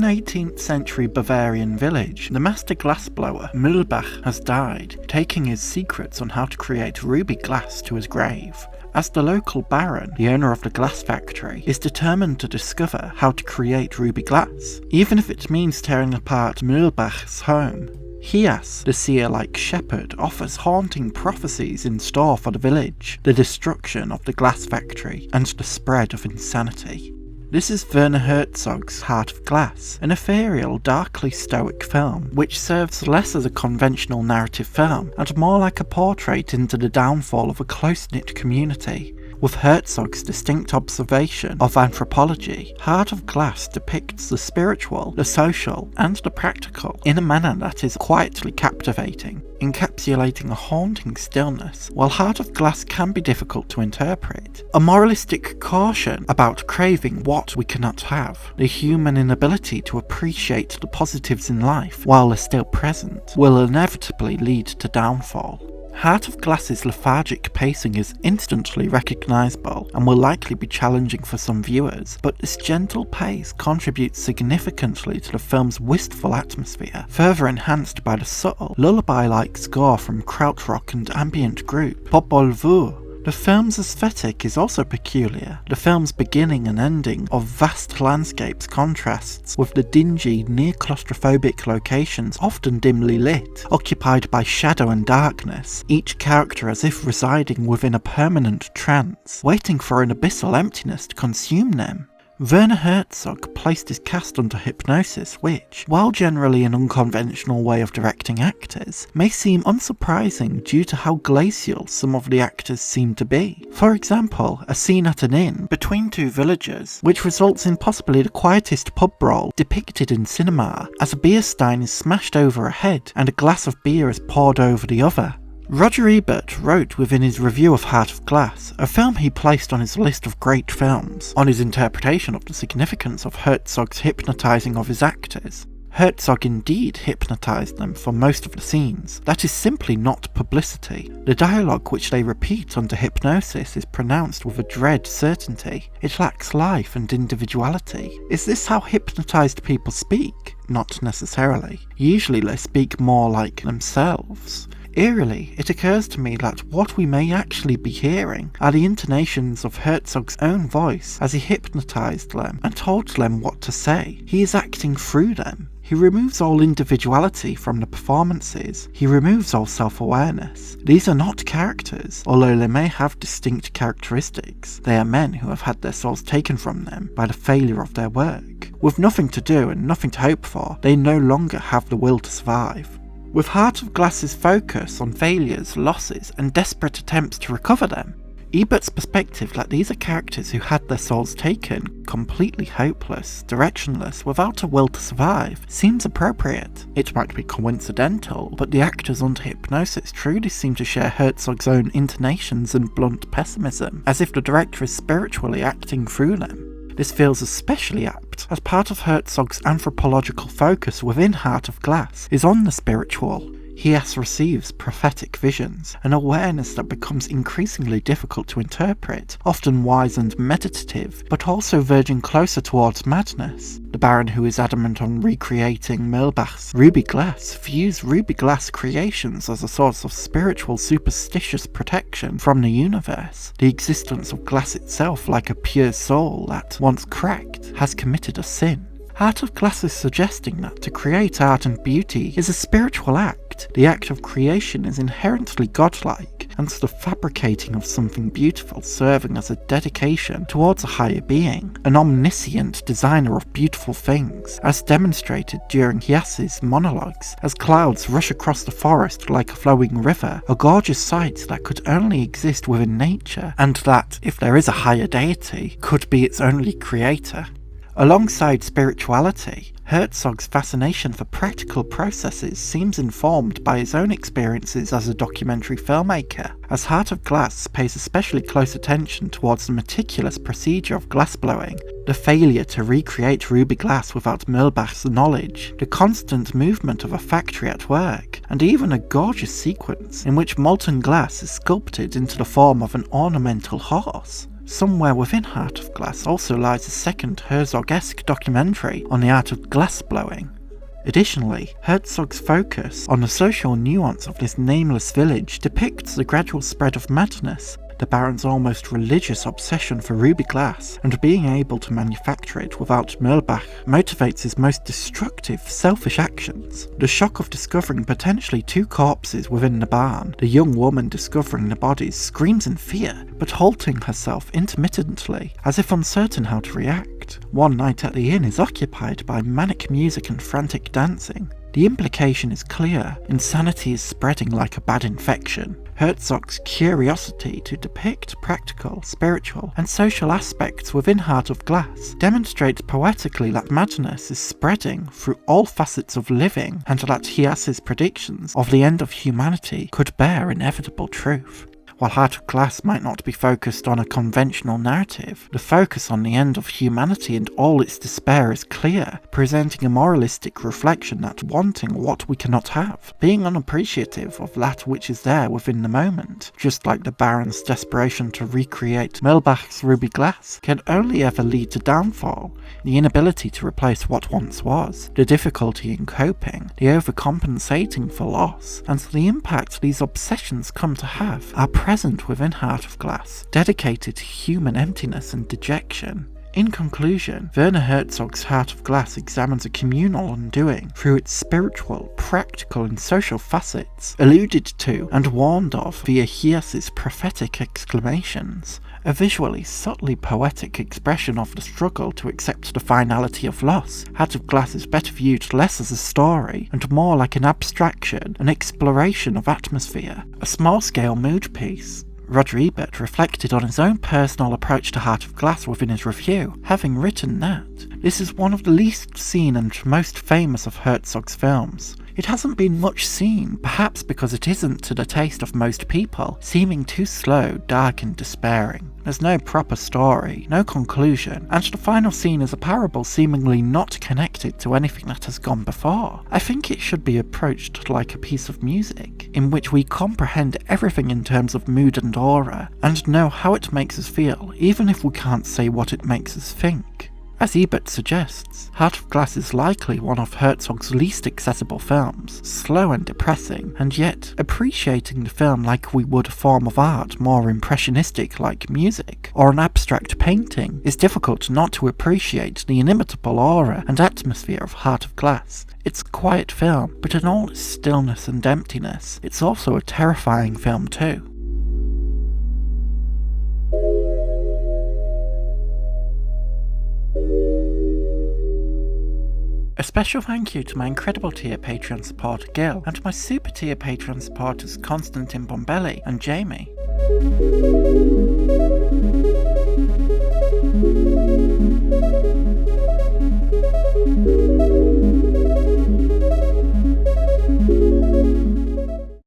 18th century Bavarian village, the master glassblower Mühlbach has died, taking his secrets on how to create ruby glass to his grave. As the local baron, the owner of the glass factory, is determined to discover how to create ruby glass, even if it means tearing apart Mühlbach's home. Hias, the seer-like shepherd, offers haunting prophecies in store for the village, the destruction of the glass factory, and the spread of insanity. This is Werner Herzog's Heart of Glass, an ethereal, darkly stoic film, which serves less as a conventional narrative film and more like a portrait into the downfall of a close-knit community. With Herzog's distinct observation of anthropology, Heart of Glass depicts the spiritual, the social, and the practical in a manner that is quietly captivating, encapsulating a haunting stillness, while Heart of Glass can be difficult to interpret. A moralistic caution about craving what we cannot have, the human inability to appreciate the positives in life while they're still present, will inevitably lead to downfall. Heart of Glass's lethargic pacing is instantly recognisable and will likely be challenging for some viewers, but this gentle pace contributes significantly to the film's wistful atmosphere, further enhanced by the subtle, lullaby-like score from krautrock and ambient group Popol Vuh. The film's aesthetic is also peculiar. The film's beginning and ending of vast landscapes contrasts with the dingy, near-claustrophobic locations often dimly lit, occupied by shadow and darkness, each character as if residing within a permanent trance, waiting for an abyssal emptiness to consume them. Werner Herzog placed his cast under hypnosis which, while generally an unconventional way of directing actors, may seem unsurprising due to how glacial some of the actors seem to be. For example, a scene at an inn between two villagers, which results in possibly the quietest pub brawl depicted in cinema, as a beer stein is smashed over a head and a glass of beer is poured over the other. Roger Ebert wrote within his review of Heart of Glass, a film he placed on his list of great films, on his interpretation of the significance of Herzog's hypnotising of his actors. Herzog indeed hypnotised them for most of the scenes. That is simply not publicity. The dialogue which they repeat under hypnosis is pronounced with a dread certainty. It lacks life and individuality. Is this how hypnotised people speak? Not necessarily. Usually they speak more like themselves. Eerily, it occurs to me that what we may actually be hearing are the intonations of Herzog's own voice as he hypnotised them and told them what to say. He is acting through them. He removes all individuality from the performances. He removes all self-awareness. These are not characters, although they may have distinct characteristics. They are men who have had their souls taken from them by the failure of their work. With nothing to do and nothing to hope for, they no longer have the will to survive. With Heart of Glass's focus on failures, losses, and desperate attempts to recover them, Ebert's perspective that these are characters who had their souls taken, completely hopeless, directionless, without a will to survive, seems appropriate. It might be coincidental, but the actors under hypnosis truly seem to share Herzog's own intonations and blunt pessimism, as if the director is spiritually acting through them. This feels especially apt, as part of Herzog's anthropological focus within Heart of Glass is on the spiritual. Hias receives prophetic visions, an awareness that becomes increasingly difficult to interpret, often wise and meditative, but also verging closer towards madness. The Baron, who is adamant on recreating Mühlbach's ruby glass, views ruby glass creations as a source of spiritual superstitious protection from the universe, the existence of glass itself like a pure soul that, once cracked, has committed a sin. Heart of Glass is suggesting that to create art and beauty is a spiritual act. The act of creation is inherently godlike, and the fabricating of something beautiful serving as a dedication towards a higher being, an omniscient designer of beautiful things, as demonstrated during Hias's monologues, as clouds rush across the forest like a flowing river, a gorgeous sight that could only exist within nature, and that, if there is a higher deity, could be its only creator. Alongside spirituality, Herzog's fascination for practical processes seems informed by his own experiences as a documentary filmmaker, as Heart of Glass pays especially close attention towards the meticulous procedure of glassblowing, the failure to recreate ruby glass without Mühlbach's knowledge, the constant movement of a factory at work, and even a gorgeous sequence in which molten glass is sculpted into the form of an ornamental horse. Somewhere within Heart of Glass also lies a second Herzog-esque documentary on the art of glassblowing. Additionally, Herzog's focus on the social nuance of this nameless village depicts the gradual spread of madness, the Baron's almost religious obsession for ruby glass, and being able to manufacture it without Mühlbach motivates his most destructive, selfish actions. The shock of discovering potentially 2 corpses within the barn, the young woman discovering the bodies screams in fear, but halting herself intermittently, as if uncertain how to react. One night at the inn is occupied by manic music and frantic dancing. The implication is clear: insanity is spreading like a bad infection. Herzog's curiosity to depict practical, spiritual, and social aspects within Heart of Glass demonstrates poetically that madness is spreading through all facets of living, and that Hias's predictions of the end of humanity could bear inevitable truth. While Heart of Glass might not be focused on a conventional narrative, the focus on the end of humanity and all its despair is clear, presenting a moralistic reflection that wanting what we cannot have, being unappreciative of that which is there within the moment, just like the Baron's desperation to recreate Mühlbach's ruby glass, can only ever lead to downfall, the inability to replace what once was, the difficulty in coping, the overcompensating for loss, and the impact these obsessions come to have are present within Heart of Glass, dedicated to human emptiness and dejection. In conclusion, Werner Herzog's Heart of Glass examines a communal undoing through its spiritual, practical and social facets, alluded to and warned of via Hias's prophetic exclamations, a visually, subtly poetic expression of the struggle to accept the finality of loss. Heart of Glass is better viewed less as a story and more like an abstraction, an exploration of atmosphere, a small-scale mood piece. Roger Ebert reflected on his own personal approach to Heart of Glass within his review, having written that this is one of the least seen and most famous of Herzog's films. It hasn't been much seen, perhaps because it isn't to the taste of most people, seeming too slow, dark and despairing. There's no proper story, no conclusion, and the final scene is a parable seemingly not connected to anything that has gone before. I think it should be approached like a piece of music, in which we comprehend everything in terms of mood and aura, and know how it makes us feel, even if we can't say what it makes us think. As Ebert suggests, Heart of Glass is likely one of Herzog's least accessible films, slow and depressing, and yet appreciating the film like we would a form of art more impressionistic like music, or an abstract painting, is difficult not to appreciate the inimitable aura and atmosphere of Heart of Glass. It's a quiet film, but in all its stillness and emptiness, it's also a terrifying film too. A special thank you to my incredible tier Patreon supporter Gil, and to my super tier Patreon supporters Constantine Bombelli and Jamie.